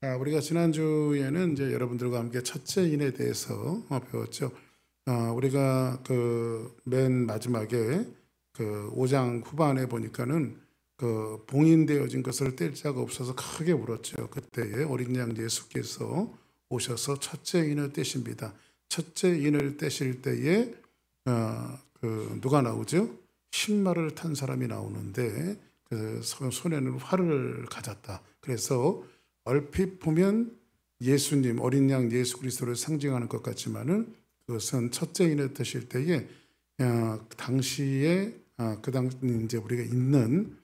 우리가 지난주에는 이제 여러분들과 함께 첫째인에 대해서 배웠죠. 우리가 그 맨 마지막에 그 5장 후반에 보니까는 그 봉인되어진 것을 뗄 자가 없어서 크게 울었죠. 그때에 어린 양 예수께서 오셔서 첫째인을 떼십니다. 첫째인을 떼실 때에 누가 나오죠? 신말을 탄 사람이 나오는데 그 손에는 활을 가졌다. 그래서 얼핏 보면 예수님, 어린 양 예수 그리스도를 상징하는 것 같지만은 그것은 첫째인을 드실 때에 당시에 그 당시 이제 우리가 있는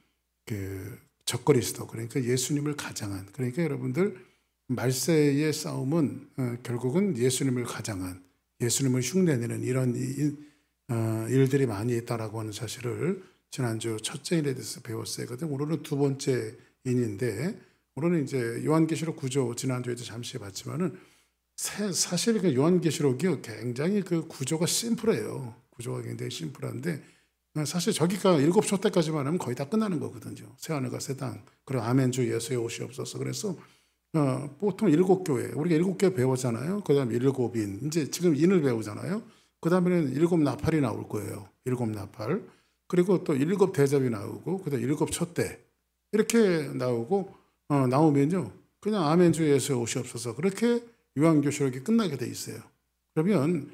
그 적그리스도, 그러니까 예수님을 가장한, 그러니까 여러분들 말세의 싸움은 결국은 예수님을 가장한, 예수님을 흉내내는 이런 일들이 많이 있다라고 하는 사실을 지난주 첫째인에 대해서 배웠어요. 오늘은 두 번째 인인데, 오늘은 이제 요한계시록 9조 지난주에도 잠시 봤지만은 사실 그 요한계시록이 굉장히 그 구조가 심플해요. 구조가 굉장히 심플한데 사실 저기가 7초 때까지만 하면 거의 다 끝나는 거거든요. 새하늘과 새 땅, 그리고 아멘 주 예수의 옷이 없어서. 그래서 보통 7교회, 우리가 7교회 배우잖아요. 그 다음에 7인, 이제 지금 인을 배우잖아요. 그 다음에는 7나팔이 나올 거예요. 7나팔. 그리고 또 7대접이 나오고, 그 다음 7촛대. 이렇게 나오고, 나오면요. 그냥 아멘 주 예수의 옷이 없어서. 그렇게 요한계시록이 끝나게 돼 있어요. 그러면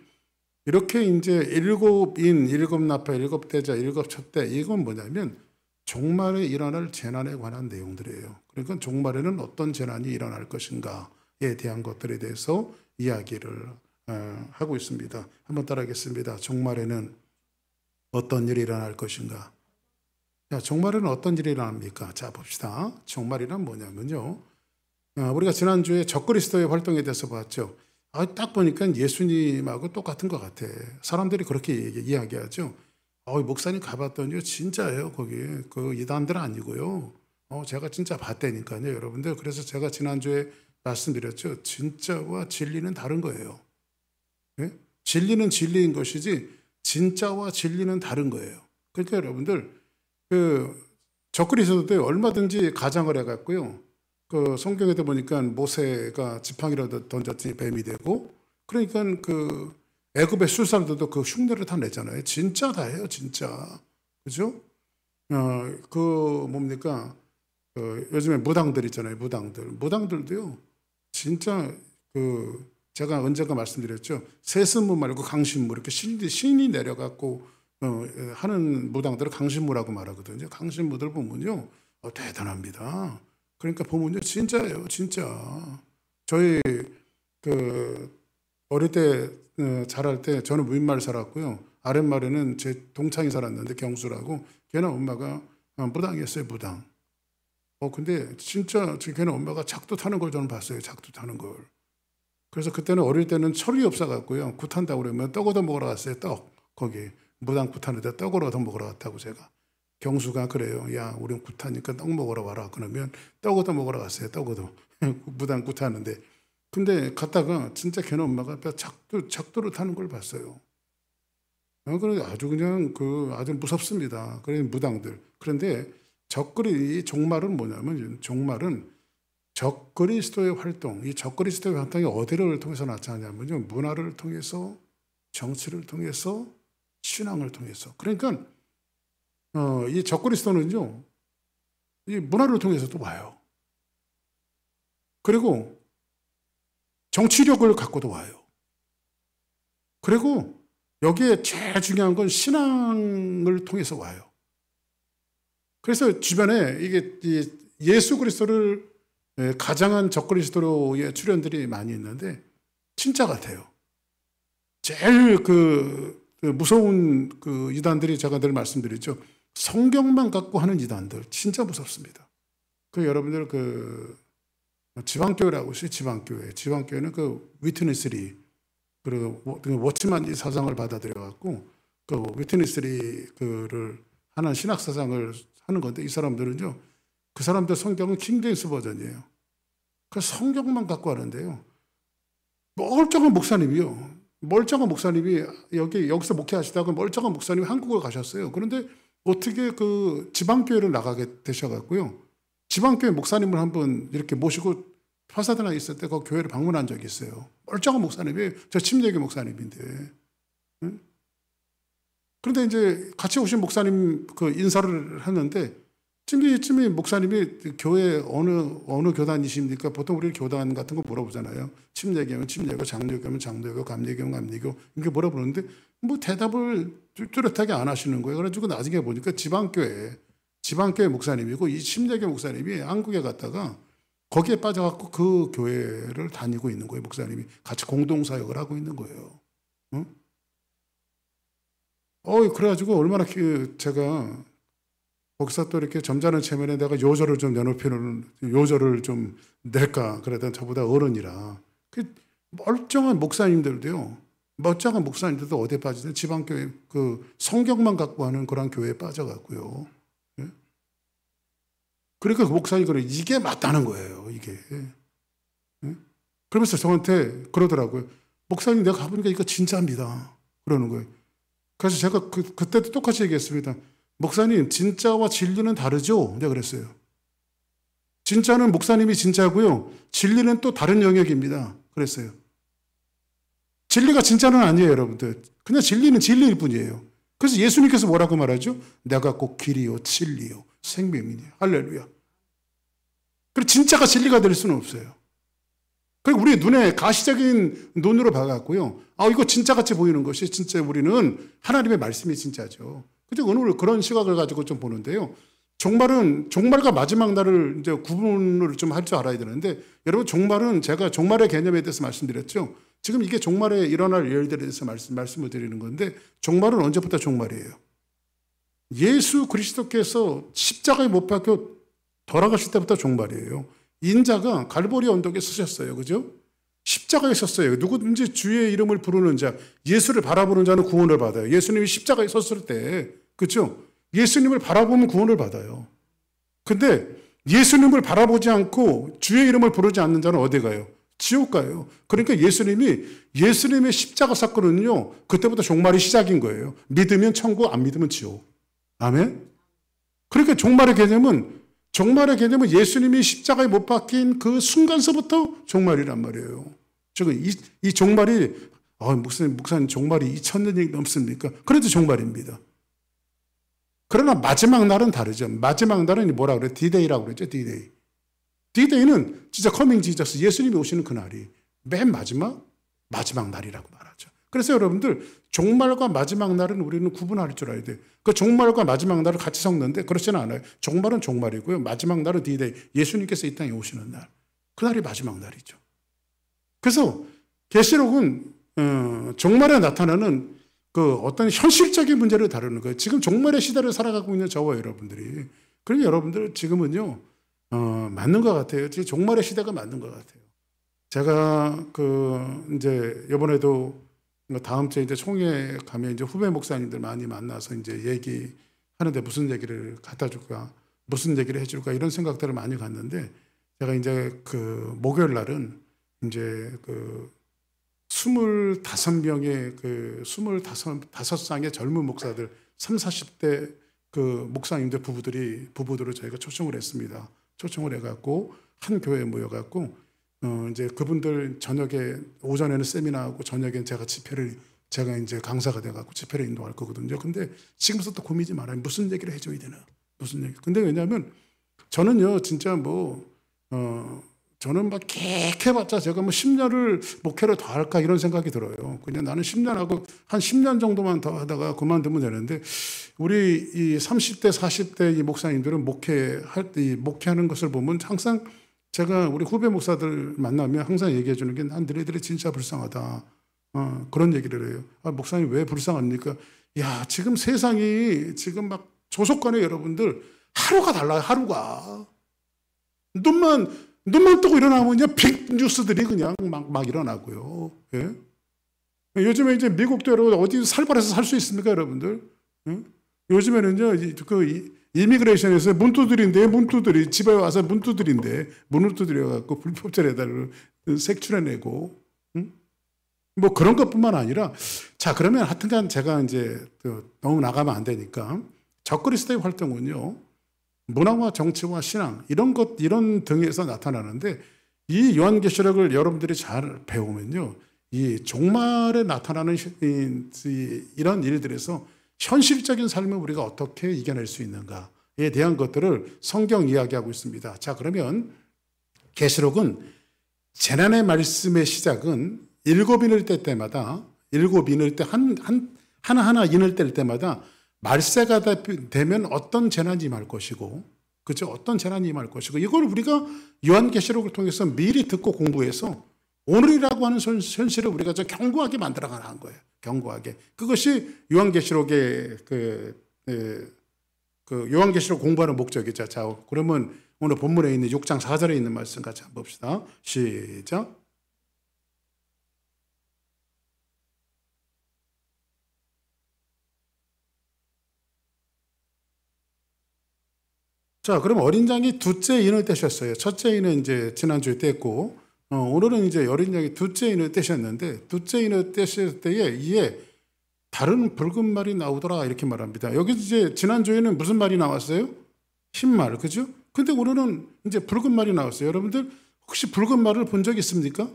이렇게 이제 7인, 7나팔, 7대접, 7촛대, 이건 뭐냐면 종말에 일어날 재난에 관한 내용들이에요. 그러니까 종말에는 어떤 재난이 일어날 것인가에 대한 것들에 대해서 이야기를 하고 있습니다. 한번 따라하겠습니다. 종말에는 어떤 일이 일어날 것인가? 자, 종말에는 어떤 일이 일어납니까? 자, 봅시다. 종말이란 뭐냐면요. 우리가 지난주에 적그리스도의 활동에 대해서 봤죠. 딱 보니까 예수님하고 똑같은 것 같아. 사람들이 그렇게 이야기하죠. 목사님 가봤더니 진짜예요. 거기 그 이단들 아니고요. 제가 진짜 봤다니까요, 여러분들. 그래서 제가 지난주에 말씀드렸죠. 진짜와 진리는 다른 거예요. 네? 진리는 진리인 것이지 진짜와 진리는 다른 거예요. 그러니까 여러분들 그 적그리스도도 얼마든지 가장을 해갖고요. 그 성경에도 보니까 모세가 지팡이라도 던졌더니 뱀이 되고, 그러니까 그 애굽의 술사들도 그 흉내를 다 내잖아요. 진짜 다예요, 진짜. 그죠? 그 뭡니까? 요즘에 무당들 있잖아요, 무당들. 무당들도요, 진짜 그 제가 언젠가 말씀드렸죠. 세습무 말고 강신무, 이렇게 신이 내려갖고 하는 무당들을 강신무라고 말하거든요. 강신무들 보면요, 대단합니다. 그러니까 보면요, 진짜예요, 진짜. 저희 그 어릴 때 자랄 때 저는 윗마을 살았고요. 아랫마을에는 제 동창이 살았는데 경수라고, 걔네 엄마가 무당이었어요, 무당. 근데 진짜 걔네 엄마가 작두 타는 걸 저는 봤어요, 작두 타는 걸. 그래서 그때는 어릴 때는 철이 없어갖고요. 구 탄다고 그러면 떡 얻어 먹으러 갔어요, 떡. 거기 무당 구 타는데 떡을 얻어 먹으러 갔다고 제가. 경수가 그래요. 야, 우린 구 타니까 떡 먹으러 와라. 그러면 떡 얻어 먹으러 갔어요, 떡 얻어. 무당 구 타는데. 근데 갔다가 진짜 걔네 엄마가 작두를 타는 걸 봤어요. 그래 아주 그냥 아주 무섭습니다. 그래 무당들. 그런데 종말은 뭐냐면, 종말은 적그리스도의 활동, 이 적그리스도의 활동이 어디를 통해서 나타나냐면요, 문화를 통해서, 정치를 통해서, 신앙을 통해서. 그러니까 이 적그리스도는요, 이 문화를 통해서도 와요. 그리고 정치력을 갖고도 와요. 그리고 여기에 제일 중요한 건 신앙을 통해서 와요. 그래서 주변에 이게 예수 그리스도를 가장한 적그리스도의 출현들이 많이 있는데 진짜 같아요. 제일 무서운 이단들이 제가 늘 말씀드리죠. 성경만 갖고 하는 이단들 진짜 무섭습니다. 여러분들 지방교회라고 있어요. 지방교회는 위트니스리, 그리고 워치만 사상을 받아들여갖고 위트니스리를 하는 신학 사상을 하는 건데, 이 사람들은요, 그 사람들 성경은 킹제임스 버전이에요. 그 성경만 갖고 하는데요, 멀쩡한 목사님이 여기서 목회하시다가 멀쩡한 목사님이 한국을 가셨어요. 그런데 어떻게 지방교회를 나가게 되셔갖고요, 지방교회 목사님을 한번 이렇게 모시고 파사드나 있을 때 그 교회를 방문한 적이 있어요. 멀쩡한 목사님이, 저 침례교 목사님인데. 응? 그런데 이제 같이 오신 목사님 그 인사를 하는데 찜이 목사님이 교회 어느 교단이십니까? 보통 우리 교단 같은 거 물어보잖아요. 침례교면 침례교, 장로교면 장로교, 감리교면 감리교 이렇게 물어보는데 뭐 대답을 뚜렷하게 안 하시는 거예요. 그래가지고 나중에 보니까 지방교회 목사님이고 이 침례교 목사님이 한국에 갔다가 거기에 빠져갖고 그 교회를 다니고 있는 거예요. 목사님이 같이 공동사역을 하고 있는 거예요. 응? 그래가지고 얼마나 제가 거기서 또 이렇게 점잖은 체면에 내가 요절을 좀 내놓기는 요절을 좀 낼까 그러다 저보다 어른이라 그 멀쩡한 목사님들도요. 멀쩡한 목사님들도 어디에 빠지든 지방교회 그 성경만 갖고 하는 그런 교회에 빠져갖고요. 예? 그러니까 그 목사님 그래 이게 맞다는 거예요. 이게. 예? 그러면서 저한테 그러더라고요. 목사님 내가 가보니까 이거 진짜입니다. 그러는 거예요. 그래서 제가 그때도 똑같이 얘기했습니다. 목사님 진짜와 진리는 다르죠? 내가 그랬어요. 진짜는 목사님이 진짜고요. 진리는 또 다른 영역입니다. 그랬어요. 진리가 진짜는 아니에요, 여러분들. 그냥 진리는 진리일 뿐이에요. 그래서 예수님께서 뭐라고 말하죠? 내가 꼭 길이요, 진리요, 생명이니. 할렐루야. 그리고 진짜가 진리가 될 수는 없어요. 그리고 우리 눈에 가시적인 눈으로 봐갖고요. 이거 진짜같이 보이는 것이 진짜 우리는 하나님의 말씀이 진짜죠. 그죠? 오늘 그런 시각을 가지고 좀 보는데요. 종말과 마지막 날을 이제 구분을 좀 할 줄 알아야 되는데, 여러분, 제가 종말의 개념에 대해서 말씀드렸죠. 지금 이게 종말에 일어날 일들에 대해서 말씀을 드리는 건데, 종말은 언제부터 종말이에요? 예수 그리스도께서 십자가에 못 박혀 돌아가실 때부터 종말이에요. 인자가 갈보리 언덕에 서셨어요. 그죠? 십자가에 섰어요. 누구든지 주의 이름을 부르는 자, 예수를 바라보는 자는 구원을 받아요. 예수님이 십자가에 섰을 때, 그렇죠? 예수님을 바라보면 구원을 받아요. 근데 예수님을 바라보지 않고 주의 이름을 부르지 않는 자는 어디 가요? 지옥 가요. 그러니까 예수님의 십자가 사건은요, 그때부터 종말이 시작인 거예요. 믿으면 천국, 안 믿으면 지옥. 아멘? 그러니까 종말의 개념은 예수님이 십자가에 못 박힌 그 순간서부터 종말이란 말이에요. 지금 이 종말이, 목사님 종말이 2000년이 넘습니까? 그래도 종말입니다. 그러나 마지막 날은 다르죠. 마지막 날은 뭐라 그래요? D-Day라고 그랬죠. D-Day. D-Day는 진짜 커밍 지저스, 예수님이 오시는 그날이 맨 마지막 날이라고 말하죠. 그래서 여러분들 종말과 마지막 날은 우리는 구분할 줄 알아야 돼요. 그 종말과 마지막 날을 같이 섞는데 그렇지는 않아요. 종말은 종말이고요. 마지막 날은 D-Day. 예수님께서 이 땅에 오시는 날. 그날이 마지막 날이죠. 그래서 계시록은 종말에 나타나는 그 어떤 현실적인 문제를 다루는 거예요. 지금 종말의 시대를 살아가고 있는 저와 여러분들이. 그러니 여러분들 지금은요, 맞는 것 같아요. 지금 종말의 시대가 맞는 것 같아요. 제가 이제 이번에도 다음 주에 이제 총회 가면 이제 후배 목사님들 많이 만나서 이제 얘기하는데 무슨 얘기를 갖다 줄까, 무슨 얘기를 해줄까 이런 생각들을 많이 갔는데 제가 이제 목요일 날은 이제 25명의 25쌍의 젊은 목사들 30, 40대 목사님들 부부들을 저희가 초청을 했습니다. 초청을 해갖고 한 교회에 모여갖고 이제 그분들 오전에는 세미나하고 저녁에는 제가 이제 강사가 돼갖고 집회를 인도할 거거든요. 근데 지금부터 고민이 많아요. 무슨 얘기를 해줘야 되나? 무슨 얘기. 근데 왜냐하면 저는요, 진짜 저는 막 해봤자 제가 10년을 목회를 더 할까 이런 생각이 들어요. 그냥 나는 10년하고 한 10년 정도만 더 하다가 그만두면 되는데 우리 이 30대, 40대 이 목사님들은 목회하는 것을 보면 항상 제가 우리 후배 목사들 만나면 항상 얘기해 주는 게 난 너희들이 진짜 불쌍하다. 그런 얘기를 해요. 목사님 왜 불쌍합니까? 야, 지금 세상이 지금 막 조속간에 여러분들 하루가 달라요. 하루가. 눈만 뜨고 일어나면 빅 뉴스들이 그냥 막 일어나고요. 예? 요즘에 이제 미국도 여러분 어디 살벌해서 살 수 있습니까, 여러분들? 예? 요즘에는요, 이미그레이션에서 문 두드린데 집에 와서 문을 두드려갖고 불법절에다가 색출해내고, 뭐 그런 것뿐만 아니라, 자, 그러면 하여튼간 제가 이제 너무 나가면 안 되니까 적그리스도의 활동은요, 문화와 정치와 신앙 이런 등에서 나타나는데 이 요한계시록을 여러분들이 잘 배우면요, 이 종말에 나타나는 이런 일들에서 현실적인 삶을 우리가 어떻게 이겨낼 수 있는가에 대한 것들을 성경 이야기하고 있습니다. 자, 그러면 계시록은 재난의 말씀의 시작은 일곱 인을 뗄 때마다, 일곱 인을 때 하나하나 인을 뗄 때마다 말세가 되면 어떤 재난이 임할 것이고, 그죠? 어떤 재난이 임할 것이고, 이걸 우리가 요한계시록을 통해서 미리 듣고 공부해서 오늘이라고 하는 현실을 우리가 좀 견고하게 만들어가는 거예요. 견고하게. 그것이 요한계시록의 요한계시록 공부하는 목적이죠. 자, 그러면 오늘 본문에 있는 6장 4절에 있는 말씀 같이 한번 봅시다. 시작. 자, 그럼 어린 양이 둘째 인을 떼셨어요. 첫째 인은 이제 지난주에 뗐고, 오늘은 이제 어린 양이 둘째 인을 떼셨는데, 둘째 인을 떼실 때에 이에 다른 붉은 말이 나오더라 이렇게 말합니다. 여기 이제 지난주에는 무슨 말이 나왔어요? 흰말, 그죠? 근데 오늘은 이제 붉은 말이 나왔어요. 여러분들 혹시 붉은 말을 본 적 있습니까?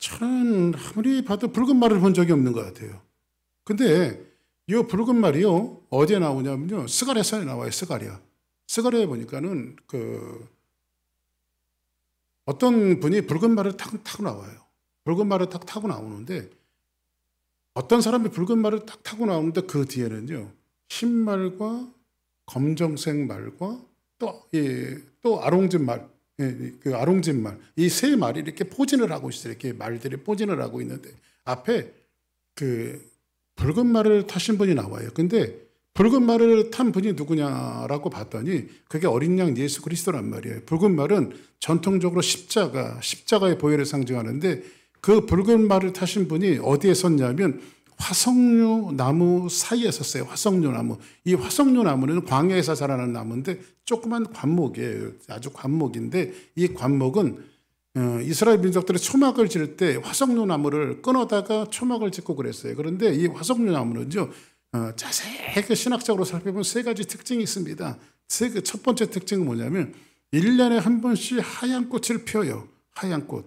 저는 아무리 봐도 붉은 말을 본 적이 없는 것 같아요. 근데 이 붉은 말이요, 어디에 나오냐면요, 스가랴서에 나와요. 스가랴에 보니까는 어떤 분이 붉은 말을 타고 나와요. 붉은 말을 타고 나오는데, 어떤 사람이 붉은 말을 타고 나오는데 그 뒤에는요, 흰말과 검정색 말과 또 아롱진 말, 그 아롱진 말, 이 세 말이 이렇게 포진을 하고 있어요. 이렇게 말들이 포진을 하고 있는데 앞에 그 붉은 말을 타신 분이 나와요. 근데 붉은 말을 탄 분이 누구냐라고 봤더니 그게 어린 양 예수 그리스도란 말이에요. 붉은 말은 전통적으로 십자가의 보혈을 상징하는데, 그 붉은 말을 타신 분이 어디에 섰냐면 화석류 나무 사이에 섰어요. 화석류 나무. 이 화석류 나무는 광야에서 자라는 나무인데 조그만 관목이에요. 아주 관목인데, 이 관목은 이스라엘 민족들이 초막을 지을 때 화석류 나무를 끊어다가 초막을 짓고 그랬어요. 그런데 이 화석류 나무는요, 자세하게 신학적으로 살펴보면 세 가지 특징이 있습니다. 첫 번째 특징은 뭐냐면 1년에 한 번씩 하얀 꽃을 펴요. 하얀 꽃.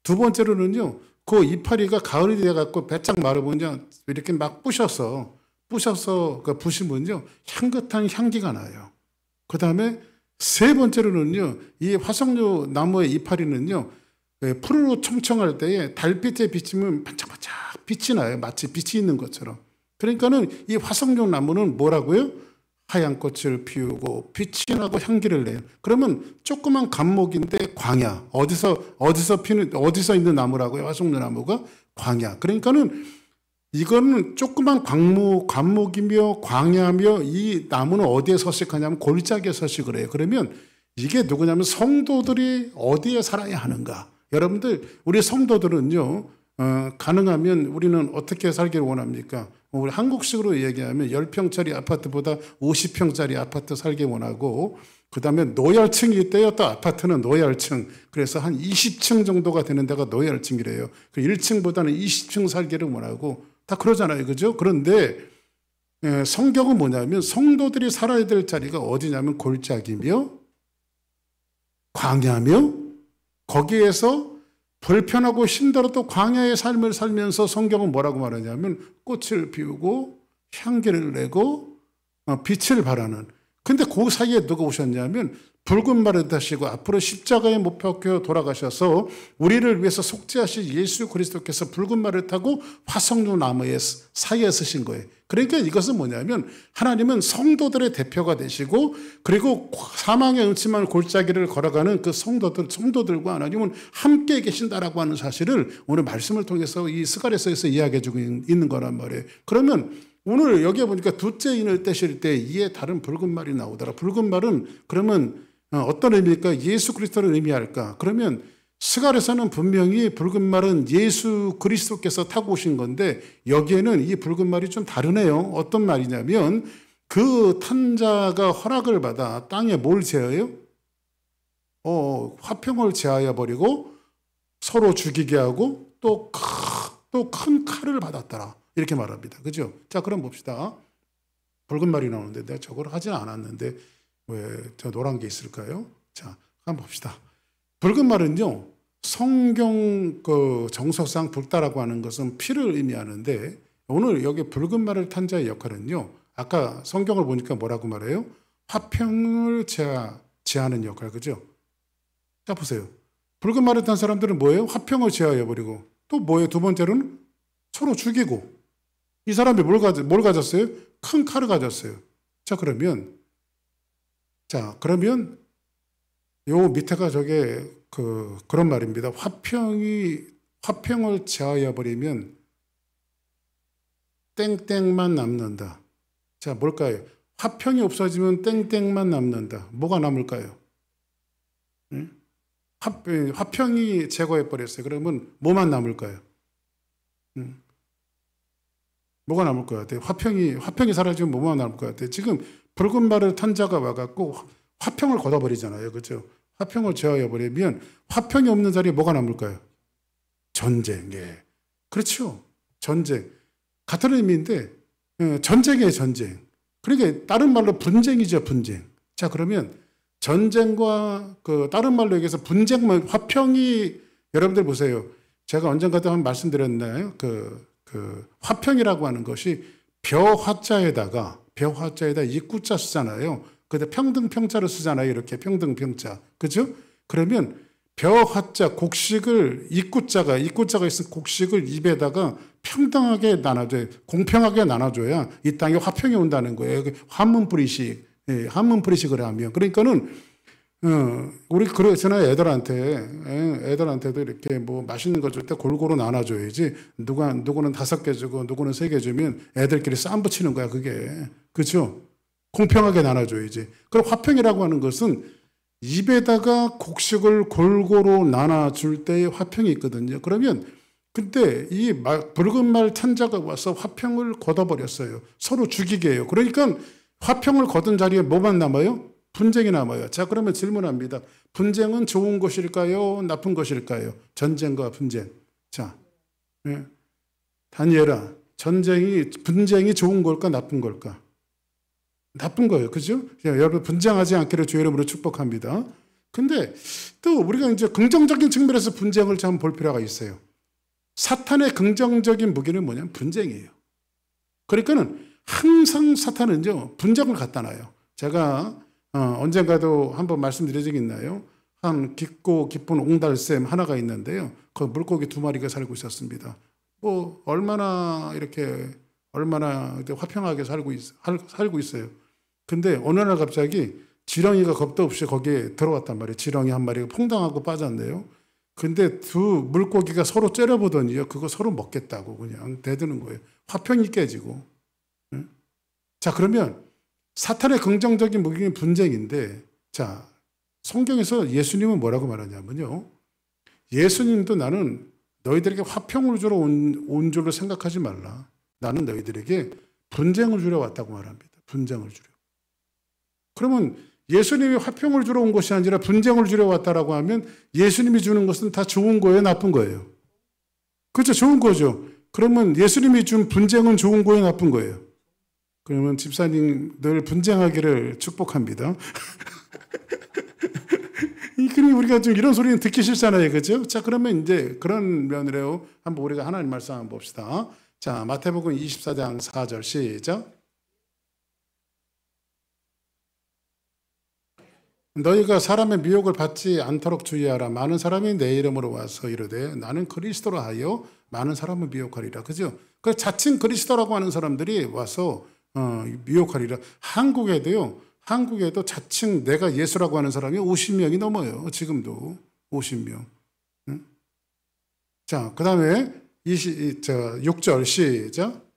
두 번째로는요, 그 이파리가 가을이 돼갖고 배짝 마르면요, 이렇게 막 부셔서 부시면요, 향긋한 향기가 나요. 그 다음에 세 번째로는요, 이 화석류 나무의 이파리는요, 푸르르 청청할 때에 달빛에 비치면 반짝반짝 빛이 나요. 마치 빛이 있는 것처럼. 그러니까는 이 화석류 나무는 뭐라고요? 하얀 꽃을 피우고 빛이 나고 향기를 내요. 그러면 조그만 관목인데 광야. 어디서 있는 나무라고요? 화석류 나무가 광야. 그러니까는 이거는 조그만 관목이며 광야며, 이 나무는 어디에 서식하냐면 골짜기에 서식을 해요. 그러면 이게 누구냐면 성도들이 어디에 살아야 하는가? 여러분들, 우리 성도들은요, 가능하면 우리는 어떻게 살기를 원합니까? 우리 한국식으로 얘기하면 10평짜리 아파트보다 50평짜리 아파트 살기 원하고, 그 다음에 노열층이 있대요. 또 아파트는 노열층. 그래서 한 20층 정도가 되는 데가 노열층이래요. 그 1층보다는 20층 살기를 원하고, 다 그러잖아요. 그죠? 그런데 성경은 뭐냐면 성도들이 살아야 될 자리가 어디냐면 골짜기며 광야며, 거기에서 불편하고 힘들어도 광야의 삶을 살면서 성경은 뭐라고 말하냐면 꽃을 피우고 향기를 내고 빛을 발하는. 근데 그 사이에 누가 오셨냐면 붉은 말을 타시고 앞으로 십자가에 못 박혀 돌아가셔서 우리를 위해서 속죄하신 예수 그리스도께서 붉은 말을 타고 화석류 나무의 사이에 서신 거예요. 그러니까 이것은 뭐냐면 하나님은 성도들의 대표가 되시고, 그리고 사망의 음침한 골짜기를 걸어가는 그 성도들과 하나님은 함께 계신다라고 하는 사실을 오늘 말씀을 통해서 이 스가랴서에서 이야기해 주고 있는 거란 말이에요. 그러면 오늘 여기에 보니까 둘째 인을 떼실 때 이에 다른 붉은 말이 나오더라. 붉은 말은 그러면 어떤 의미일까? 예수 그리스도를 의미할까? 그러면 스가랴서는 분명히 붉은 말은 예수 그리스도께서 타고 오신 건데, 여기에는 이 붉은 말이 좀 다르네요. 어떤 말이냐면 그 탄자가 허락을 받아 땅에 뭘 제어해요? 화평을 제하여 버리고 서로 죽이게 하고 또 큰 칼을 받았더라. 이렇게 말합니다. 그죠? 자, 그럼 봅시다. 붉은 말이 나오는데 내가 저걸 하진 않았는데 왜 저 노란 게 있을까요? 자, 한번 봅시다. 붉은 말은요, 성경 그 정서상 붉다라고 하는 것은 피를 의미하는데, 오늘 여기 붉은 말을 탄 자의 역할은요, 아까 성경을 보니까 뭐라고 말해요? 화평을 제하는 역할, 그죠? 자, 보세요. 붉은 말을 탄 사람들은 뭐예요? 화평을 제하여버리고, 또 뭐예요? 두 번째로는 서로 죽이고. 이 사람이 뭘 가졌어요? 큰 칼을 가졌어요. 자, 그러면 요 밑에가 저게 그런 말입니다. 화평을 제하여 버리면 땡땡만 남는다. 자, 뭘까요? 화평이 없어지면 땡땡만 남는다. 뭐가 남을까요? 응? 화평이 제거해 버렸어요. 그러면 뭐만 남을까요? 응? 뭐가 남을 것 같아요? 화평이 사라지면 뭐만 남을 것 같아요? 지금 붉은 말을 탄 자가 와갖고 화평을 걷어버리잖아요. 그죠? 화평을 제어해버리면 화평이 없는 자리에 뭐가 남을까요? 전쟁. 예. 그렇죠. 전쟁. 같은 의미인데, 전쟁이에요, 전쟁. 그러니까 다른 말로 분쟁이죠, 분쟁. 자, 그러면 전쟁과 다른 말로 얘기해서 분쟁만, 화평이, 여러분들 보세요. 제가 언젠가도 한번 말씀드렸나요? 화평이라고 하는 것이 벼화자에다가 입구자 쓰잖아요. 근데 평등평자를 쓰잖아요. 이렇게 평등평자. 그죠? 그러면 벼화자 곡식을 입구자가 있으면 곡식을 입에다가 평등하게 나눠줘야, 공평하게 나눠줘야 이 땅에 화평이 온다는 거예요. 한문풀이식, 한문풀이식을 하면. 그러니까는 우리 그러잖아요. 애들한테도 이렇게 뭐 맛있는 거 줄 때 골고루 나눠줘야지. 누구는 5개 주고 누구는 3개 주면 애들끼리 싸움 붙이는 거야, 그게. 그렇죠? 공평하게 나눠줘야지. 그럼 화평이라고 하는 것은 입에다가 곡식을 골고루 나눠줄 때의 화평이 있거든요. 그러면 근데 이 붉은 말 탄자가 와서 화평을 걷어버렸어요. 서로 죽이게 해요. 그러니까 화평을 거둔 자리에 뭐만 남아요? 분쟁이 남아요. 자, 그러면 질문합니다. 분쟁은 좋은 것일까요? 나쁜 것일까요? 전쟁과 분쟁. 자, 다니엘아, 분쟁이 좋은 걸까? 나쁜 걸까? 나쁜 거예요. 그죠? 여러분, 분쟁하지 않기를 주의 이름으로 축복합니다. 근데 또 우리가 이제 긍정적인 측면에서 분쟁을 좀 볼 필요가 있어요. 사탄의 긍정적인 무기는 뭐냐면 분쟁이에요. 그러니까는 항상 사탄은요, 분쟁을 갖다 놔요. 제가 언젠가도 한번 말씀드린 적이 있나요? 한 깊고 깊은 옹달샘 하나가 있는데요. 그 물고기 2마리가 살고 있었습니다. 뭐 얼마나 화평하게 살고 있어요. 근데 어느 날 갑자기 지렁이가 겁도 없이 거기에 들어왔단 말이에요. 지렁이 한 마리가 퐁당하고 빠졌네요. 근데 두 물고기가 서로 째려보더니요, 그거 서로 먹겠다고 그냥 대드는 거예요. 화평이 깨지고. 자, 그러면 사탄의 긍정적인 무기는 분쟁인데, 자, 성경에서 예수님은 뭐라고 말하냐면요, 예수님도 나는 너희들에게 화평을 주러 온 줄로 생각하지 말라. 나는 너희들에게 분쟁을 주러 왔다고 말합니다. 분쟁을 주려. 그러면 예수님이 화평을 주러 온 것이 아니라 분쟁을 주러 왔다라고 하면 예수님이 주는 것은 다 좋은 거예요, 나쁜 거예요? 그렇죠, 좋은 거죠. 그러면 예수님이 준 분쟁은 좋은 거예요, 나쁜 거예요? 그러면 집사님 늘 분쟁하기를 축복합니다. 그럼 우리가 좀 이런 소리는 듣기 싫잖아요, 그렇죠? 자, 그러면 이제 그런 면으로 한번 우리가 하나님 말씀 한번 봅시다. 자, 마태복음 24장 4절 시작. 너희가 사람의 미혹을 받지 않도록 주의하라. 많은 사람이 내 이름으로 와서 이르되 나는 그리스도라 하여 많은 사람을 미혹하리라. 그죠? 그 자칭 그리스도라고 하는 사람들이 와서 미혹하리라. 한국에도 자칭 내가 예수라고 하는 사람이 50명이 넘어요. 지금도 50명. 응? 자, 그 다음에 6절 시작.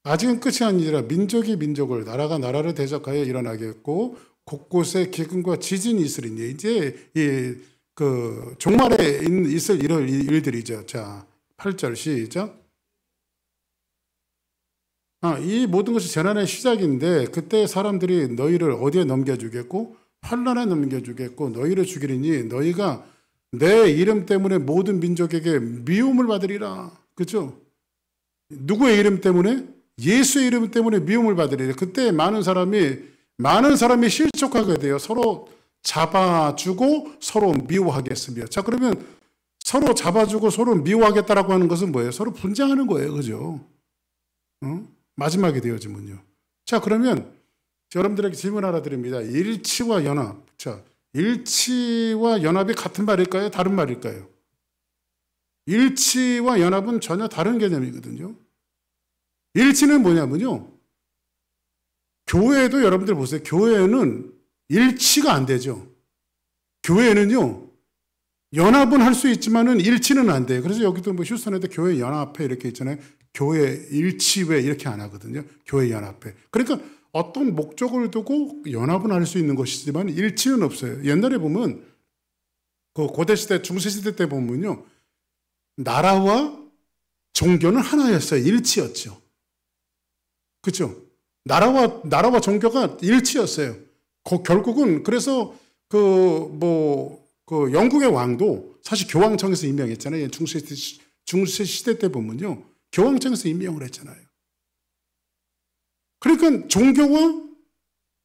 아직은 끝이 아니라 민족이 민족을, 나라가 나라를 대적하여 일어나겠고 곳곳에 기근과 지진이 있으리니. 이제 종말에 있을 이런 일들이죠. 자, 8절 시작. 이 모든 것이 재난의 시작인데 그때 사람들이 너희를 어디에 넘겨주겠고 환난에 넘겨주겠고 너희를 죽이리니 너희가 내 이름 때문에 모든 민족에게 미움을 받으리라. 그렇죠? 누구의 이름 때문에? 예수의 이름 때문에 미움을 받으리라. 그때 많은 사람이 실족하게 돼요. 서로 잡아주고 서로 미워하겠으며. 자, 그러면 서로 잡아주고 서로 미워하겠다라고 하는 것은 뭐예요? 서로 분쟁하는 거예요. 그죠? 마지막에 되어지면요. 자, 그러면 여러분들에게 질문 하나 드립니다. 일치와 연합. 자, 일치와 연합이 같은 말일까요? 다른 말일까요? 일치와 연합은 전혀 다른 개념이거든요. 일치는 뭐냐면요. 교회도 여러분들 보세요. 교회는 일치가 안 되죠. 교회는요, 연합은 할 수 있지만은 일치는 안 돼요. 그래서 여기도 뭐 휴스턴에도 교회 연합회 이렇게 있잖아요. 교회 일치회 이렇게 안 하거든요. 교회 연합회. 그러니까 어떤 목적을 두고 연합은 할 수 있는 것이지만 일치는 없어요. 옛날에 보면 그 고대시대, 중세시대 때 보면요. 나라와 종교는 하나였어요. 일치였죠. 그렇죠? 나라와 종교가 일치였어요. 결국은 그래서 영국의 왕도 사실 교황청에서 임명했잖아요. 중세시대 때 보면요. 교황청에서 임명을 했잖아요. 그러니까 종교와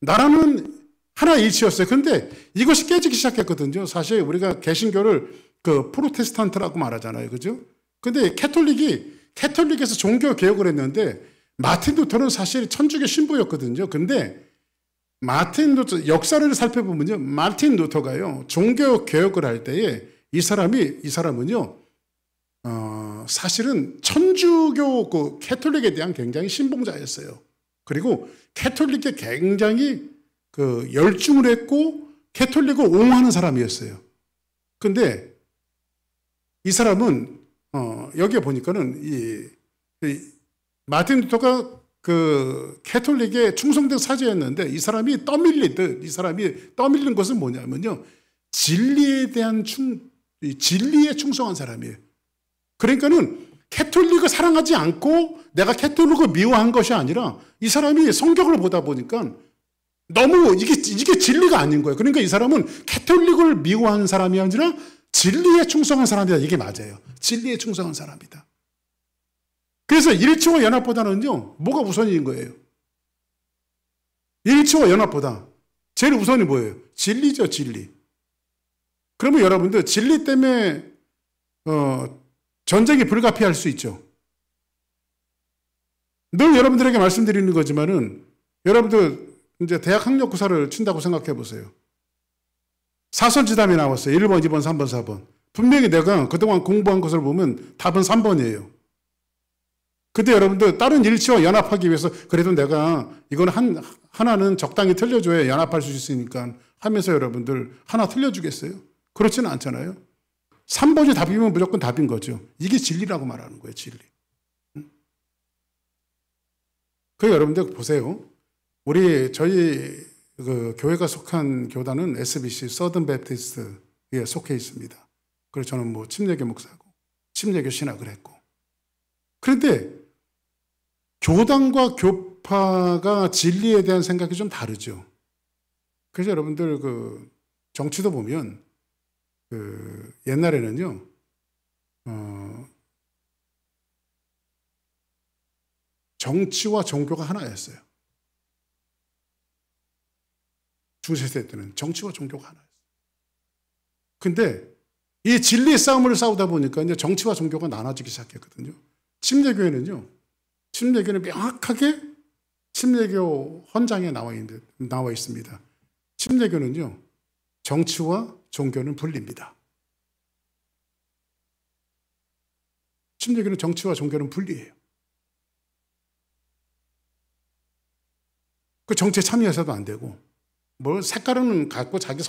나라는 하나 일치였어요. 그런데 이것이 깨지기 시작했거든요. 사실 우리가 개신교를 프로테스탄트라고 말하잖아요. 그죠? 근데 캐톨릭에서 종교 개혁을 했는데 마틴 루터는 사실 천주교 신부였거든요. 근데 마틴 루터 역사를 살펴보면요. 마틴 루터가요. 종교 개혁을 할 때에 이 사람은요. 사실은 천주교 캐톨릭에 대한 굉장히 신봉자였어요. 그리고 캐톨릭에 굉장히 열중을 했고 캐톨릭을 옹호하는 사람이었어요. 근데 이 사람은 여기에 보니까는 이 마틴 루터가 캐톨릭에 충성된 사제였는데 이 사람이 떠밀린 것은 뭐냐면요. 진리에 대한 진리에 충성한 사람이에요. 그러니까는 캐톨릭을 사랑하지 않고 내가 캐톨릭을 미워한 것이 아니라 이 사람이 성경을 보다 보니까 너무 이게 진리가 아닌 거예요. 그러니까 이 사람은 캐톨릭을 미워한 사람이 아니라 진리에 충성한 사람이다. 이게 맞아요. 진리에 충성한 사람이다. 그래서 일치와 연합보다는요, 뭐가 우선인 거예요? 일치와 연합보다 제일 우선이 뭐예요? 진리죠, 진리. 그러면 여러분들 진리 때문에 전쟁이 불가피할 수 있죠. 늘 여러분들에게 말씀드리는 거지만은 여러분들 이제 대학 학력고사를 친다고 생각해 보세요. 사설지담이 나왔어요. 1번, 2번, 3번, 4번. 분명히 내가 그동안 공부한 것을 보면 답은 3번이에요. 근데 여러분들 다른 일치와 연합하기 위해서 그래도 내가 이건 하나는 적당히 틀려줘야 연합할 수 있으니까 하면서 여러분들 하나 틀려주겠어요? 그렇지는 않잖아요. 3번이 답이면 무조건 답인 거죠. 이게 진리라고 말하는 거예요. 진리. 그 여러분들 보세요. 저희 교회가 속한 교단은 SBC 서든 베프티스트에 속해 있습니다. 그래서 저는 침례교 목사고 침례교 신학을 했고. 그런데 교단과 교파가 진리에 대한 생각이 좀 다르죠. 그래서 여러분들 정치도 보면 옛날에는요. 정치와 종교가 하나였어요. 중세시대 때는 정치와 종교가 하나였어요. 근데 이 진리의 싸움을 싸우다 보니까 이제 정치와 종교가 나눠지기 시작했거든요. 침례교회는 명확하게 침례교 헌장에 나와 있습니다. 침례교는요, 정치와 종교는 분리입니다. 침례교는 정치와 종교는 분리해요. 그 정치에 참여해서도 안 되고, 색깔은 갖고 자기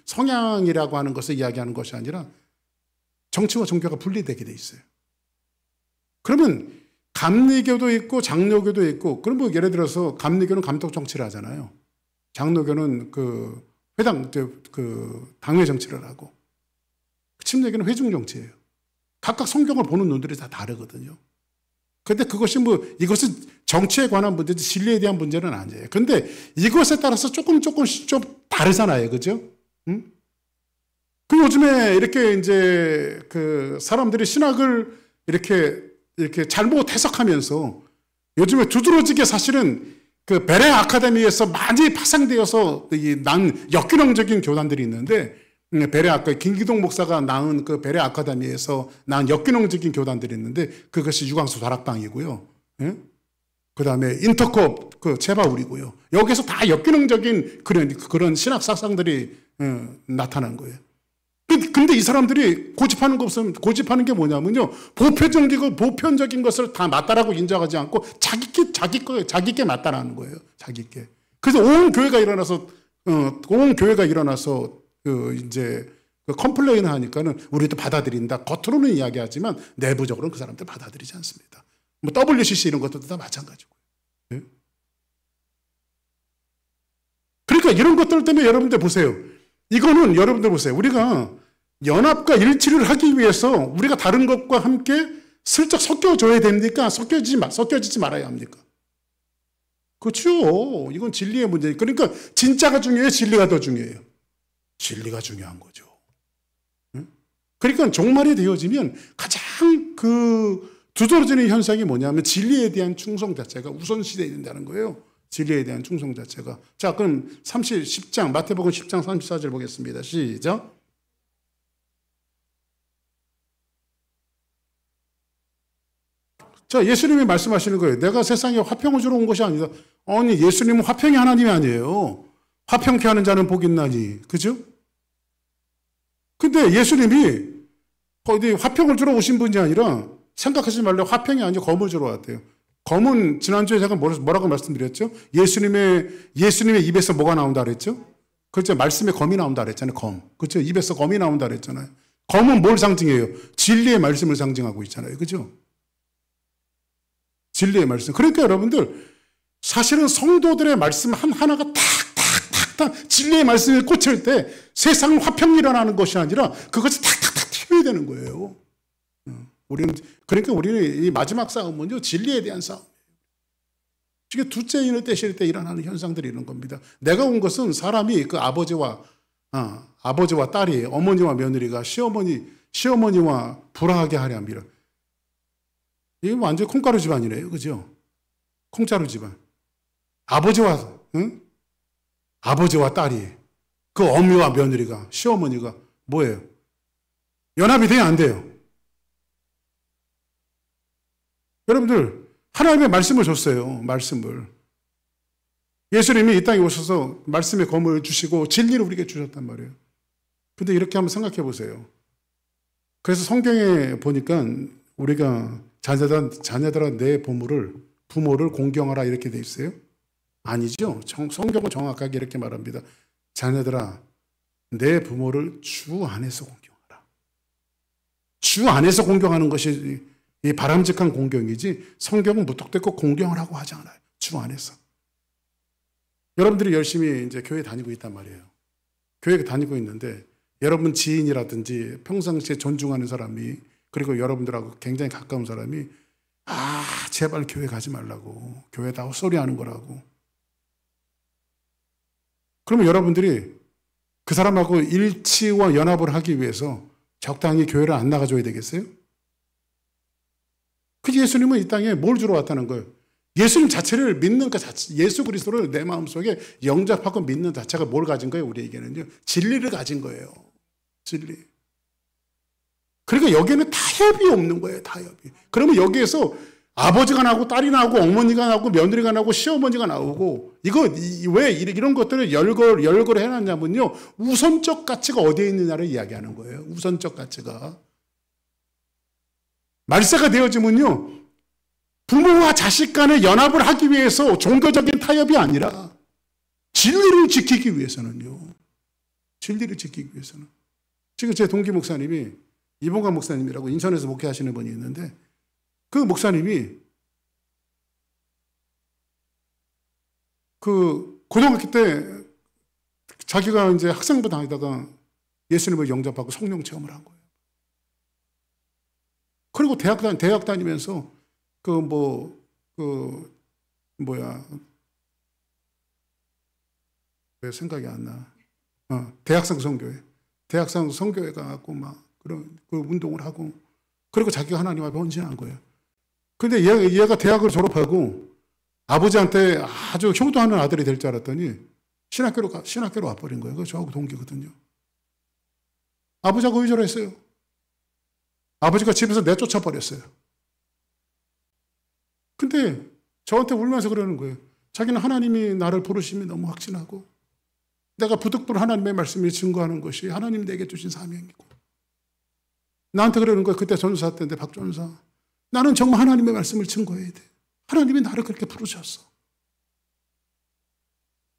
성향이라고 하는 것을 이야기하는 것이 아니라 정치와 종교가 분리되게 돼 있어요. 그러면 감리교도 있고 장로교도 있고, 그럼 예를 들어서 감리교는 감독 정치를 하잖아요. 장로교는 당회 정치를 하고, 침례교는 회중 정치예요. 각각 성경을 보는 눈들이 다 다르거든요. 근데 이것은 정치에 관한 문제지 진리에 대한 문제는 아니에요. 근데 이것에 따라서 조금씩 좀 다르잖아요. 그죠? 응? 요즘에 이렇게 사람들이 신학을 이렇게 잘못 해석하면서 요즘에 두드러지게 사실은 그 베레아 아카데미에서 많이 파생되어서 난 역균형적인 교단들이 있는데, 베레아 아카 김기동 목사가 낳은 그 베레아 아카데미에서 낳은 역균형적인 교단들이 있는데, 그것이 유광수 다락방이고요. 예? 그 다음에 인터콥 그 제바울이고요. 여기서 다 역균형적인 그런 신학 사상들이 나타난 거예요. 근데 이 사람들이 고집하는 게 뭐냐면요. 보편적인 것을 다 맞다라고 인정하지 않고 자기께 맞다라는 거예요. 자기께. 그래서 온 교회가 일어나서 이제 컴플레인을 하니까는 우리도 받아들인다. 겉으로는 이야기하지만 내부적으로는 그 사람들 받아들이지 않습니다. 뭐 WCC 이런 것들도 다 마찬가지고. 네? 그러니까 이런 것들 때문에 여러분들 보세요. 이거는 여러분들 보세요. 우리가 연합과 일치를 하기 위해서 우리가 다른 것과 함께 슬쩍 섞여줘야 됩니까? 섞여지지 말아야 합니까? 그렇죠. 이건 진리의 문제예요. 그러니까 진짜가 중요해요? 진리가 더 중요해요? 진리가 중요한 거죠. 그러니까 종말이 되어지면 가장 두드러지는 현상이 뭐냐면 진리에 대한 충성 자체가 우선시돼야 된다는 거예요. 진리에 대한 충성 자체가. 자, 그럼 10장, 마태복음 10장 34절 보겠습니다. 시작. 자, 예수님이 말씀하시는 거예요. 내가 세상에 화평을 주러 온 것이 아니다. 아니, 예수님은 화평의 하나님이 아니에요. 화평케 하는 자는 복이 있나니. 그죠? 근데 예수님이 어디 화평을 주러 오신 분이 아니라 생각하지 말래. 화평이 아니라 검을 주러 왔대요. 검은 지난주에 제가 뭐라고 말씀드렸죠? 예수님의 입에서 뭐가 나온다 그랬죠? 그렇죠. 말씀에 검이 나온다 그랬잖아요. 검. 그렇죠. 입에서 검이 나온다 그랬잖아요. 검은 뭘 상징해요? 진리의 말씀을 상징하고 있잖아요. 그죠? 진리의 말씀. 그러니까 여러분들 사실은 성도들의 말씀 하나가 탁탁탁탁 진리의 말씀에 꽂힐 때 세상은 화평이 일어나는 것이 아니라 그것이 탁탁탁 튀어야 되는 거예요. 그러니까 우리는 이 마지막 싸움은요, 진리에 대한 싸움이에요. 이게 둘째 인을 떼실 때 일어나는 현상들이 이런 겁니다. 내가 온 것은 사람이 그 아버지와 딸이, 어머니와 며느리가 시어머니와 불화하게 하려 합니다. 이게 완전 콩가루 집안이래요. 그죠? 콩자루 집안. 아버지와 딸이, 그 어미와 며느리가, 시어머니가 뭐예요? 연합이 돼야 안 돼요. 여러분들, 하나님의 말씀을 줬어요. 말씀을. 예수님이 이 땅에 오셔서 말씀의 검을 주시고 진리를 우리에게 주셨단 말이에요. 근데 이렇게 한번 생각해 보세요. 그래서 성경에 보니까 우리가 자녀들아 내 부모를 공경하라 이렇게 돼 있어요? 아니죠. 성경은 정확하게 이렇게 말합니다. 자녀들아 내 부모를 주 안에서 공경하라. 주 안에서 공경하는 것이 이 바람직한 공경이지 성경은 무턱대고 공경을 하고 하지 않아요. 주 안에서. 여러분들이 열심히 이제 교회 다니고 있단 말이에요. 교회 다니고 있는데 여러분 지인이라든지 평상시에 존중하는 사람이 그리고 여러분들하고 굉장히 가까운 사람이 제발 교회 가지 말라고. 교회 다 헛소리하는 거라고. 그러면 여러분들이 그 사람하고 일치와 연합을 하기 위해서 적당히 교회를 안 나가줘야 되겠어요? 그 예수님은 이 땅에 뭘 주러 왔다는 거예요? 예수님 자체를 믿는 그 자체, 예수 그리스도를 내 마음속에 영접하고 믿는 자체가 뭘 가진 거예요? 우리에게는요. 진리를 가진 거예요. 진리. 그러니까 여기에는 타협이 없는 거예요. 타협이. 그러면 여기에서 아버지가 나오고 딸이 나오고 어머니가 나오고 며느리가 나오고 시어머니가 나오고 왜 이런 것들을 열거를 해놨냐면요. 우선적 가치가 어디에 있느냐를 이야기하는 거예요. 우선적 가치가. 말세가 되어지면요. 부모와 자식 간의 연합을 하기 위해서 종교적인 타협이 아니라 진리를 지키기 위해서는요. 진리를 지키기 위해서는. 지금 제 동기 목사님이 이봉관 목사님이라고 인천에서 목회하시는 분이 있는데 그 목사님이 그 고등학교 때 자기가 이제 학생부 다니다가 예수님을 영접하고 성령 체험을 한 거예요. 그리고 대학 다니면서 왜 생각이 안 나. 대학생 성교회 가고 막 그런 그 운동을 하고 그리고 자기가 하나님 앞에 헌신한 거예요. 근데 얘가 대학을 졸업하고 아버지한테 아주 효도하는 아들이 될 줄 알았더니 신학교로 와버린 거예요. 그거 저하고 동기거든요. 아버지하고 의절했어요. 아버지가 집에서 내쫓아버렸어요. 근데 저한테 울면서 그러는 거예요. 자기는 하나님이 나를 부르심이 너무 확신하고 내가 부득불 하나님의 말씀을 증거하는 것이 하나님 내게 주신 사명이고 나한테 그러는 거예요. 그때 전사 때인데 박 전사. 나는 정말 하나님의 말씀을 증거해야 돼. 하나님이 나를 그렇게 부르셨어.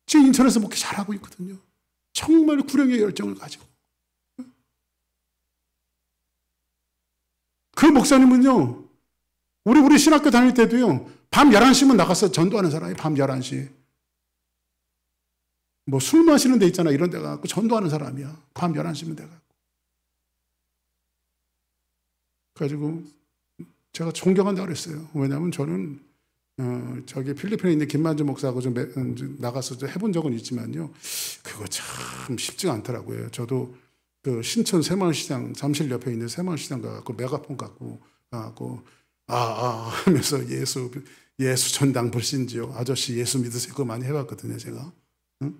지금 인천에서 목회 잘하고 있거든요. 정말 구령의 열정을 가지고. 그 목사님은요. 우리 신학교 다닐 때도요. 밤 11시면 나가서 전도하는 사람이 밤 11시. 뭐 술 마시는 데 있잖아. 이런 데 가서 전도하는 사람이야. 밤 11시면 돼가지고. 그래가지고 제가 존경한다고 그랬어요. 왜냐하면 저는 저기 필리핀에 있는 김만주 목사하고 좀 나가서 좀 해본 적은 있지만요. 그거 참 쉽지가 않더라고요. 저도 그 신천 새마을시장 잠실 옆에 있는 새마을시장 가고 메가폰 갖고 하면서 예수 전당 불신지요. 아저씨 예수 믿으세요. 그거 많이 해봤거든요. 제가. 응?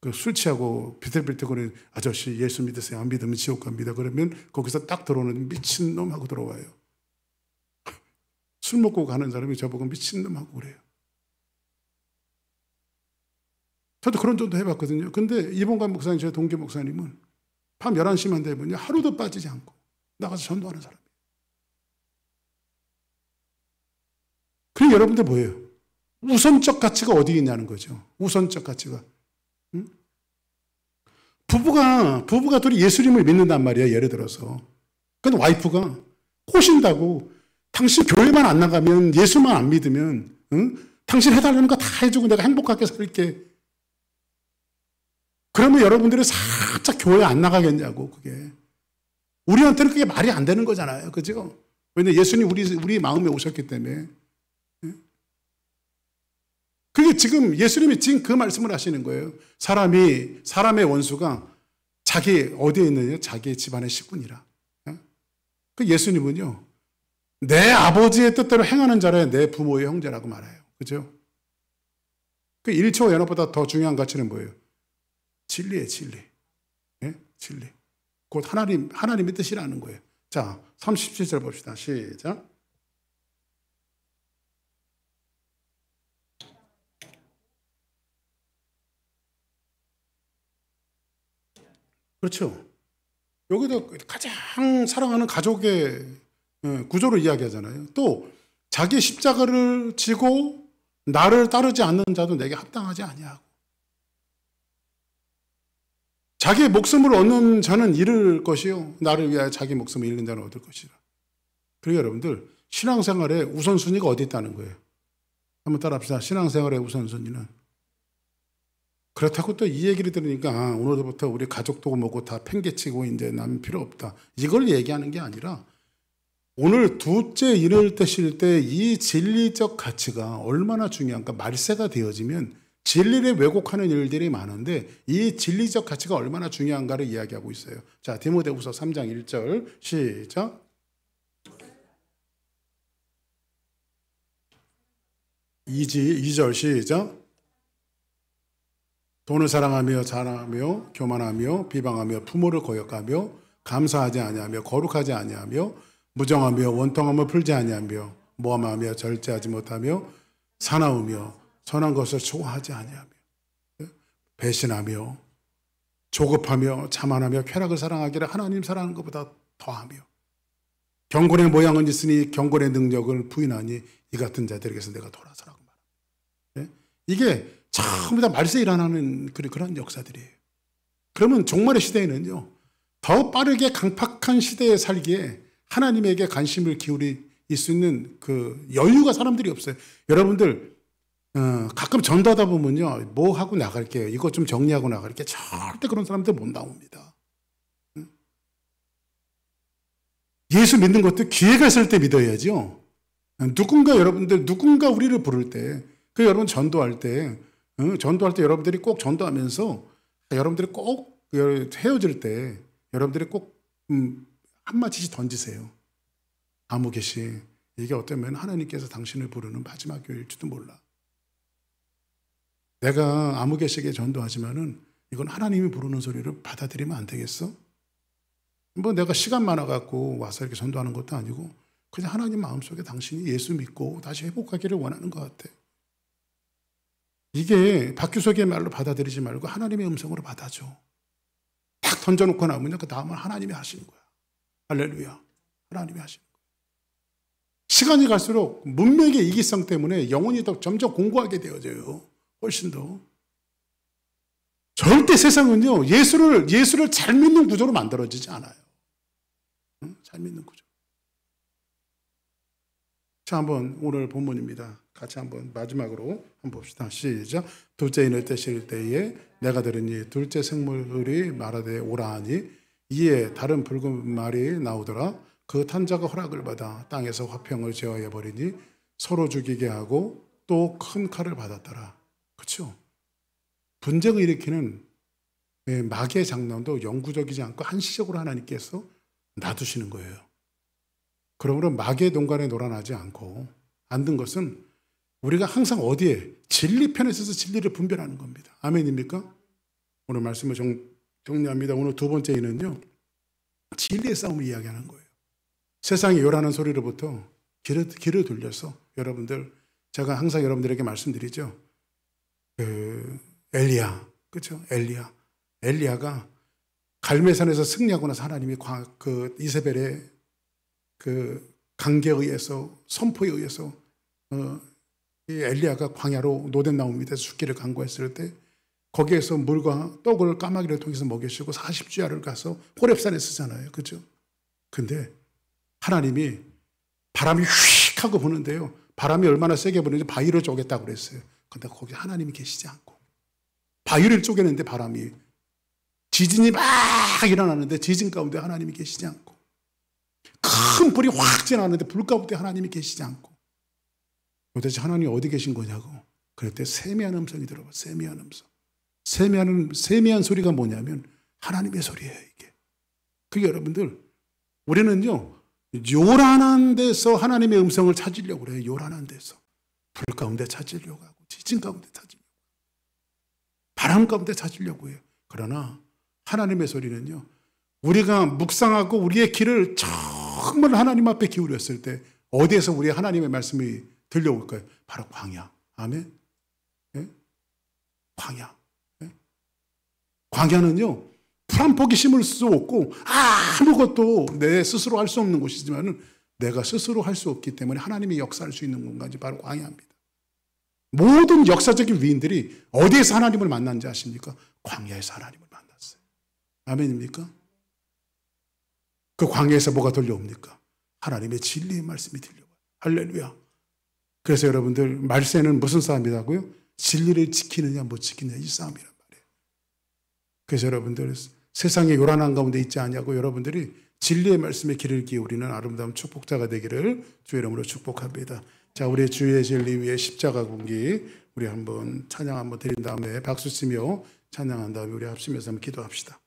그 술 취하고 비틀비틀거리는 아저씨 예수 믿으세요. 안 믿으면 지옥 갑니다. 그러면 거기서 딱 들어오는 미친놈 하고 들어와요. 술 먹고 가는 사람이 저보고 미친놈 하고 그래요. 저도 그런 정도 해봤거든요. 근데 이봉관 목사님, 제 동기 목사님은 밤 11시만 되면요. 하루도 빠지지 않고 나가서 전도하는 사람이에요. 그럼 여러분들 뭐예요? 우선적 가치가 어디 있냐는 거죠. 우선적 가치가. 응? 부부가 둘이 예수님을 믿는단 말이에요. 예를 들어서. 근데 와이프가 꼬신다고 당신 교회만 안 나가면 예수만 안 믿으면 응? 당신 해달라는 거 다 해주고 내가 행복하게 살게. 그러면 여러분들이 살짝 교회 안 나가겠냐고 그게. 우리한테는 그게 말이 안 되는 거잖아요. 그죠? 왜냐면 예수님 우리 마음에 오셨기 때문에. 그게 지금 예수님이 지금 그 말씀을 하시는 거예요. 사람의 원수가 자기 어디에 있느냐? 자기 집안의 식구니라. 그 예수님은요. 내 아버지의 뜻대로 행하는 자라 내 부모의 형제라고 말해요. 그죠? 그 1초 연합보다 더 중요한 가치는 뭐예요? 진리예요, 진리. 예? 진리. 곧 하나님의 뜻이라는 거예요. 자, 37절 봅시다. 시작. 그렇죠. 여기도 가장 사랑하는 가족의 구조를 이야기하잖아요. 또 자기 십자가를 지고 나를 따르지 않는 자도 내게 합당하지 아니하고 자기 목숨을 얻는 자는 잃을 것이요 나를 위하여 자기 목숨을 잃는 자는 얻을 것이라. 그리고 여러분들 신앙생활에 우선순위가 어디 있다는 거예요. 한번 따라합시다. 신앙생활의 우선순위는 그렇다고 또 이 얘기를 들으니까 오늘부터 우리 가족도 뭐고 다 팽개치고 이제 남 필요 없다. 이걸 얘기하는 게 아니라 오늘 둘째 일을 뜨실 때 이 진리적 가치가 얼마나 중요한가. 말세가 되어지면 진리를 왜곡하는 일들이 많은데 이 진리적 가치가 얼마나 중요한가를 이야기하고 있어요. 자, 디모데후서 3장 1절 시작. 이절 시작. 돈을 사랑하며 자랑하며 교만하며 비방하며 부모를 거역하며 감사하지 아니하며 거룩하지 아니하며 무정하며 원통함을 풀지 아니하며 모함하며 절제하지 못하며 사나우며 선한 것을 좋아하지 아니하며 배신하며 조급하며 자만하며 쾌락을 사랑하기를 하나님 사랑하는 것보다 더하며 경건의 모양은 있으니 경건의 능력을 부인하니 이 같은 자들에게서 내가 돌아서라고 말합니다. 이게 전부 다 말세에 일어나는 그런 역사들이에요. 그러면 종말의 시대에는요, 더 빠르게 강팍한 시대에 살기에 하나님에게 관심을 기울일 수 있는 그 여유가 사람들이 없어요. 여러분들, 가끔 전도하다 보면요, 뭐 하고 나갈게요. 이거 좀 정리하고 나갈게요. 절대 그런 사람들 못 나옵니다. 예수 믿는 것도 기회가 있을 때 믿어야죠. 누군가 우리를 부를 때, 여러분 전도할 때 여러분들이 꼭 전도하면서 여러분들이 꼭 헤어질 때 여러분들이 꼭 한마디씩 던지세요. 아무 개시 이게 어쩌면 하나님께서 당신을 부르는 마지막 교회일지도 몰라. 내가 아무개식에 전도하지만은 이건 하나님이 부르는 소리를 받아들이면 안 되겠어? 뭐 내가 시간 많아갖고 와서 이렇게 전도하는 것도 아니고 그냥 하나님 마음속에 당신이 예수 믿고 다시 회복하기를 원하는 것 같아. 이게 박규석의 말로 받아들이지 말고 하나님의 음성으로 받아줘. 딱 던져놓고 나면 그 다음은 하나님이 하시는 거야. 할렐루야. 하나님이 하시는 거야. 시간이 갈수록 문맥의 이기성 때문에 영혼이 더 점점 공고하게 되어져요. 훨씬 더. 절대 세상은요, 예수를 잘 믿는 구조로 만들어지지 않아요. 응? 잘 믿는 구조. 자, 한번 오늘 본문입니다. 같이 한번 마지막으로 한번 봅시다. 시작. 둘째 인을 떼실 때에 내가 들으니 둘째 생물이 말하되 오라 하니 이에 다른 붉은 말이 나오더라. 그 탄자가 허락을 받아 땅에서 화평을 제어해 버리니 서로 죽이게 하고 또 큰 칼을 받았더라. 그렇죠? 분쟁을 일으키는 마귀의 장난도 영구적이지 않고 한시적으로 하나님께서 놔두시는 거예요. 그러므로 마귀의 동간에 놀아나지 않고 앉은 것은 우리가 항상 어디에? 진리편에 서서 진리를 분별하는 겁니다. 아멘입니까? 오늘 말씀을 정리합니다. 오늘 두 번째는요, 진리의 싸움을 이야기하는 거예요. 세상이 요란한 소리로부터 길을 돌려서 여러분들, 제가 항상 여러분들에게 말씀드리죠. 엘리야, 그렇죠? 엘리야가 갈멜산에서 승리하고 나서 하나님이 이세벨의 강계에 의해서, 선포에 의해서 이 엘리야가 광야로 노된 나무 밑에서 죽기를 간구했을 때 거기에서 물과 떡을 까마귀를 통해서 먹이시고 40주야를 가서 호렙산에 쓰잖아요. 그렇죠? 근데 하나님이 바람이 휙 하고 부는데요, 바람이 얼마나 세게 부는지 바위를 쪼갰다고 그랬어요. 근데 거기 하나님이 계시지 않고 바위를 쪼개는데 바람이, 지진이 막 일어나는데 지진 가운데 하나님이 계시지 않고, 큰 불이 확 지나가는데 불 가운데 하나님이 계시지 않고, 도대체 하나님이 어디 계신 거냐고. 그럴 때 세미한 음성이 들어봐. 세미한 음성. 세미한 소리가 뭐냐면 하나님의 소리예요, 이게. 그게 여러분들, 우리는요, 요란한 데서 하나님의 음성을 찾으려고 그래요. 요란한 데서. 불 가운데 찾으려고 하고, 지진 가운데 찾으려고 하고, 바람 가운데 찾으려고 해요. 그러나 하나님의 소리는요, 우리가 묵상하고 우리의 귀를 정말 하나님 앞에 기울였을 때 어디에서 우리의 하나님의 말씀이 들려올까요? 바로 광야. 아멘. 네? 광야. 네? 광야는요, 풀 한 포기 심을 수 없고 아무것도 내 스스로 할 수 없는 곳이지만 내가 스스로 할 수 없기 때문에 하나님이 역사할 수 있는 공간이 바로 광야입니다. 모든 역사적인 위인들이 어디에서 하나님을 만난지 아십니까? 광야에서 하나님을 만났어요. 아멘입니까? 그 광야에서 뭐가 들려옵니까? 하나님의 진리의 말씀이 들려와요. 할렐루야. 그래서 여러분들, 말세는 무슨 싸움이라고요? 진리를 지키느냐 못 지키느냐, 이 싸움이란 말이에요. 그래서 여러분들, 세상에 요란한 가운데 있지 않냐고 여러분들이 진리의 말씀에 귀를 기울이는 아름다운 축복자가 되기를 주의 이름으로 축복합니다. 자, 우리 주의 진리 위에 십자가 군기 우리 한번 찬양 한번 드린 다음에 박수 치며 찬양한 다음에 우리 합심해서 한번 기도합시다.